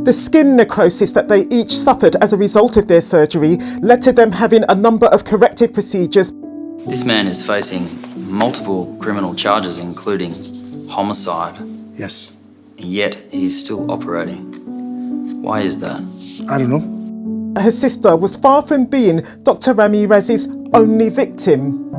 The skin necrosis that they each suffered as a result of their surgery led to them having a number of corrective procedures. This man is facing multiple criminal charges, including homicide. Yes. And yet he's still operating. Why is that? I don't know. Her sister was far from being Dr. Ramirez's only victim.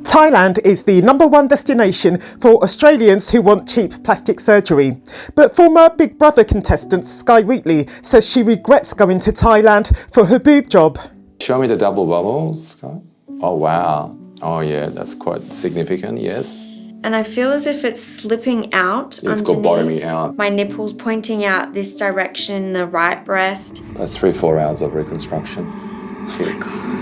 Thailand is the #1 destination for Australians who want cheap plastic surgery. But former Big Brother contestant Sky Wheatley says she regrets going to Thailand for her boob job. Show me the double bubble, Scott. Oh, wow. Oh, yeah, that's quite significant, yes. And I feel as if it's slipping out It's got bottoming underneath. out. My nipples pointing out this direction, the right breast. That's 3-4 hours of reconstruction. Oh my God.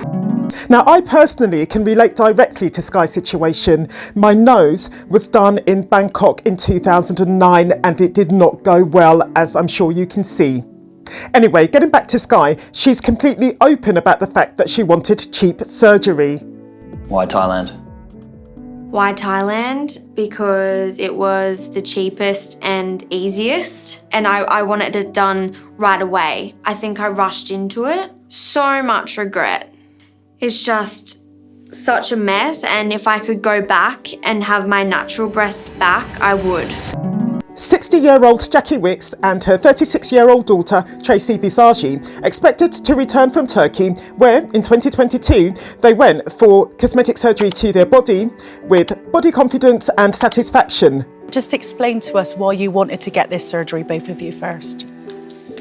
Now, I personally can relate directly to Sky's situation. My nose was done in Bangkok in 2009 and it did not go well, as I'm sure you can see. Anyway, getting back to Sky, she's completely open about the fact that she wanted cheap surgery. Why Thailand? Why Thailand? Because it was the cheapest and easiest, and I wanted it done right away. I think I rushed into it. So much regret. It's just such a mess, and if I could go back and have my natural breasts back, I would. 60-year-old Jackie Wicks and her 36-year-old daughter Tracy Visagi expected to return from Turkey, where in 2022 they went for cosmetic surgery to their body with body confidence and satisfaction. Just explain to us why you wanted to get this surgery, both of you first.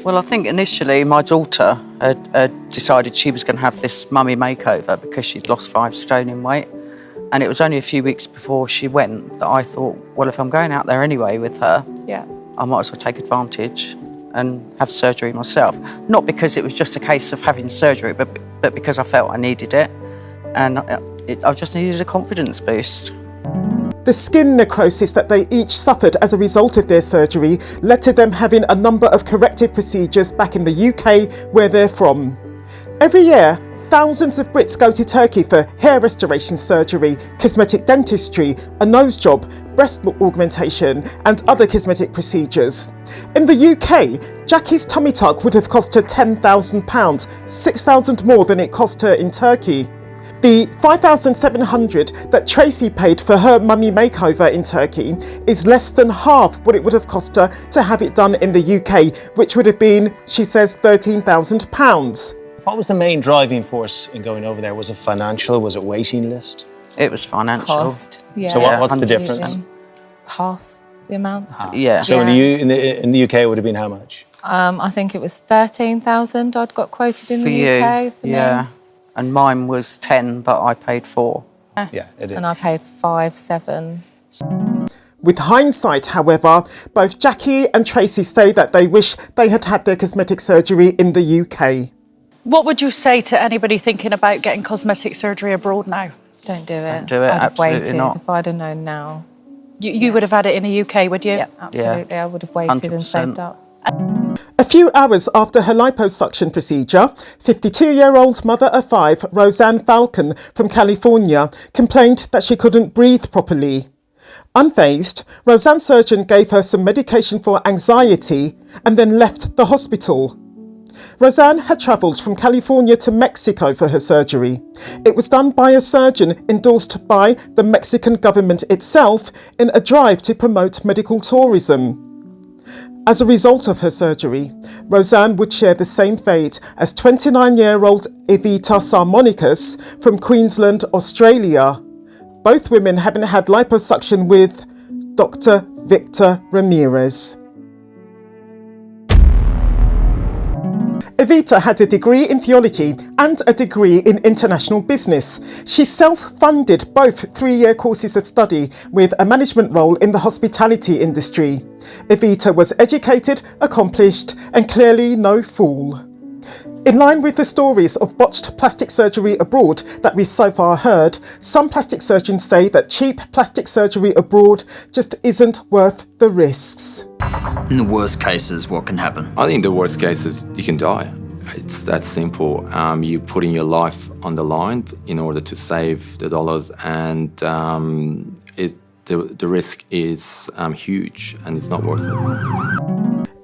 Well, I think initially my daughter had decided she was going to have this mummy makeover because she'd lost 5 stone in weight. And it was only a few weeks before she went that I thought, well, if I'm going out there anyway with her, Yeah. I might as well take advantage and have surgery myself. Not because it was just a case of having surgery, but because I felt I needed it. And I just needed a confidence boost. The skin necrosis that they each suffered as a result of their surgery led to them having a number of corrective procedures back in the UK, where they're from. Every year, thousands of Brits go to Turkey for hair restoration surgery, cosmetic dentistry, a nose job, breast augmentation and other cosmetic procedures. In the UK, Jackie's tummy tuck would have cost her £10,000, £6,000 more than it cost her in Turkey. The $5,700 that Tracy paid for her mummy makeover in Turkey is less than half what it would have cost her to have it done in the UK, which would have been, she says, £13,000. What was the main driving force in going over there? Was it financial? Was it waiting list? It was financial. Cost, yeah. So what's the difference? Half the amount. Yeah. So in the UK it would have been how much? I think it was 13,000 I'd got quoted in For the you, UK. For yeah. me. And mine was 10, but I paid 4. Yeah, it is. And I paid 5,700. With hindsight, however, both Jackie and Tracy say that they wish they had had their cosmetic surgery in the UK. What would you say to anybody thinking about getting cosmetic surgery abroad now? Don't do it. Don't do it, I'd have absolutely waited not. if I'd have known now. You would have had it in the UK, would you? Yeah, absolutely. I would have waited and 100%. saved up. A few hours after her liposuction procedure, 52-year-old mother of 5, Roseanne Falcon from California, complained that she couldn't breathe properly. Unfazed, Roseanne's surgeon gave her some medication for anxiety and then left the hospital. Roseanne had travelled from California to Mexico for her surgery. It was done by a surgeon endorsed by the Mexican government itself in a drive to promote medical tourism. As a result of her surgery, Roseanne would share the same fate as 29-year-old Evita Sarmonicus from Queensland, Australia. Both women having had liposuction with Dr. Victor Ramirez. Evita had a degree in theology and a degree in international business. She self-funded both 3-year courses of study with a management role in the hospitality industry. Evita was educated, accomplished and clearly no fool. In line with the stories of botched plastic surgery abroad that we've so far heard, some plastic surgeons say that cheap plastic surgery abroad just isn't worth the risks. In the worst cases, what can happen? I think the worst case is you can die. It's that simple. You're putting your life on the line in order to save the dollars, and the risk is huge and it's not worth it.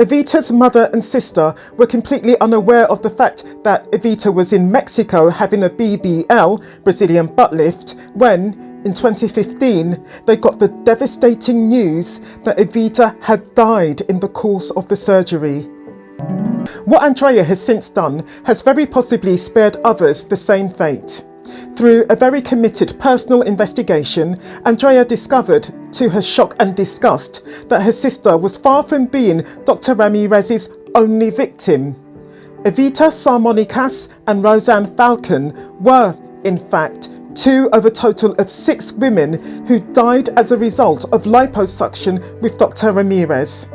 Evita's mother and sister were completely unaware of the fact that Evita was in Mexico having a BBL, Brazilian butt lift, when, in 2015, they got the devastating news that Evita had died in the course of the surgery. What Andrea has since done has very possibly spared others the same fate. Through a very committed personal investigation, Andrea discovered, to her shock and disgust, that her sister was far from being Dr. Ramirez's only victim. Evita Sarmonicas and Roseanne Falcon were, in fact, two of a total of 6 women who died as a result of liposuction with Dr. Ramirez.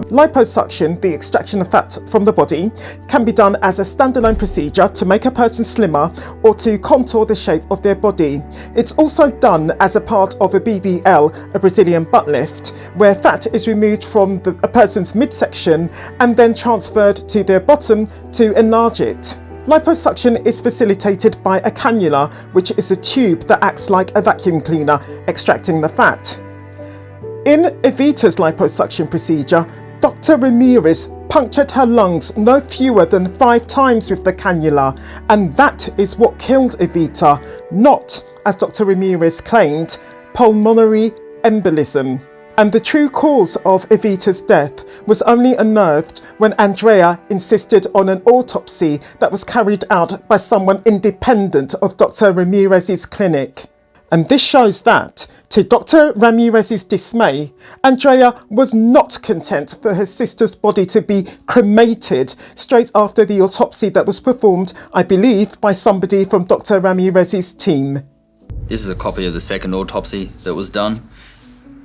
Liposuction, the extraction of fat from the body, can be done as a standalone procedure to make a person slimmer or to contour the shape of their body. It's also done as a part of a BBL, a Brazilian butt lift, where fat is removed from a person's midsection and then transferred to their bottom to enlarge it. Liposuction is facilitated by a cannula, which is a tube that acts like a vacuum cleaner, extracting the fat. In Evita's liposuction procedure, Dr. Ramirez punctured her lungs no fewer than 5 times with the cannula, and that is what killed Evita, not, as Dr. Ramirez claimed, pulmonary embolism. And the true cause of Evita's death was only unearthed when Andrea insisted on an autopsy that was carried out by someone independent of Dr. Ramirez's clinic. And this shows that, to Dr. Ramirez's dismay, Andrea was not content for her sister's body to be cremated straight after the autopsy that was performed, I believe, by somebody from Dr. Ramirez's team. This is a copy of the second autopsy that was done,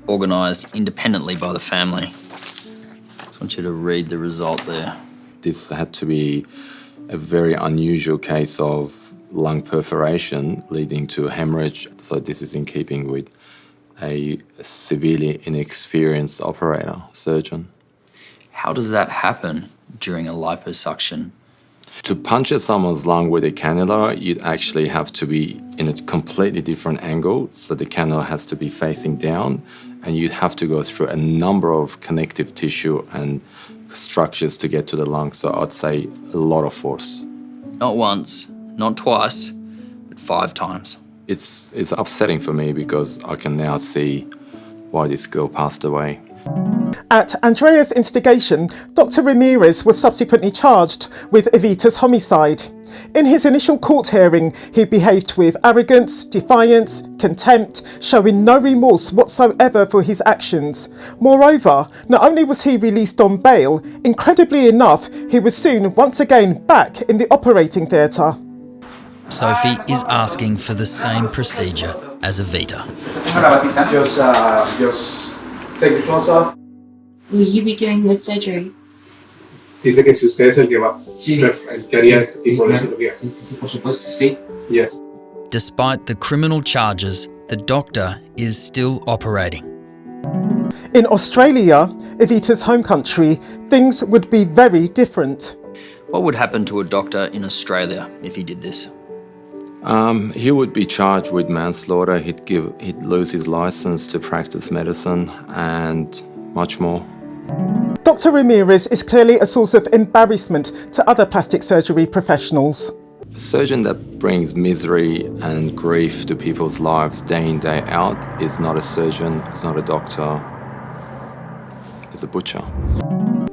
organised independently by the family. I just want you to read the result there. This had to be a very unusual case of lung perforation leading to hemorrhage. So this is in keeping with a severely inexperienced operator, surgeon. How does that happen during a liposuction? To puncture someone's lung with a cannula, you'd actually have to be in a completely different angle. So the cannula has to be facing down, and you'd have to go through a number of connective tissue and structures to get to the lung. So I'd say a lot of force. Not once, not twice, but 5 times. It's upsetting for me because I can now see why this girl passed away. At Andrea's instigation, Dr. Ramirez was subsequently charged with Evita's homicide. In his initial court hearing, he behaved with arrogance, defiance, contempt, showing no remorse whatsoever for his actions. Moreover, not only was he released on bail, incredibly enough, he was soon once again back in the operating theatre. Sophie is asking for the same procedure as Evita. Just take the clothes off. Will you be doing the surgery? Dice que si usted es el que va, el que haría este tipo de cirugía. Sí, por supuesto, sí. Yes. Despite the criminal charges, the doctor is still operating. In Australia, Evita's home country, things would be very different. What would happen to a doctor in Australia if he did this? He would be charged with manslaughter. He'd lose his license to practice medicine and much more. Dr. Ramirez is clearly a source of embarrassment to other plastic surgery professionals. A surgeon that brings misery and grief to people's lives day in, day out is not a surgeon, is not a doctor, is a butcher.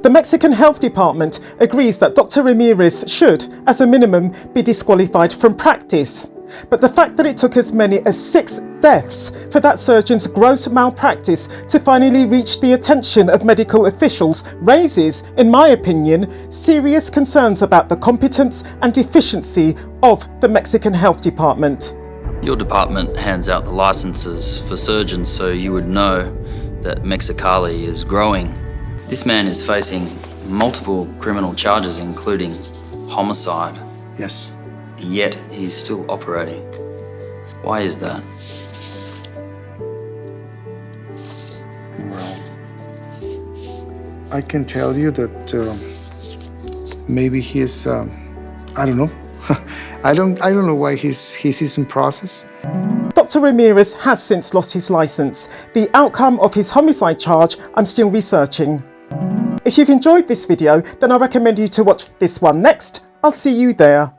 The Mexican Health Department agrees that Dr. Ramirez should, as a minimum, be disqualified from practice. But the fact that it took as many as 6 deaths for that surgeon's gross malpractice to finally reach the attention of medical officials raises, in my opinion, serious concerns about the competence and efficiency of the Mexican Health Department. Your department hands out the licenses for surgeons, so you would know that Mexicali is growing. This man is facing multiple criminal charges, including homicide. Yes. Yet he's still operating. Why is that? Well, I can tell you that maybe he's, I don't know. I don't know why he's in process. Dr. Ramirez has since lost his license. The outcome of his homicide charge I'm still researching. If you've enjoyed this video, then I recommend you to watch this one next. I'll see you there.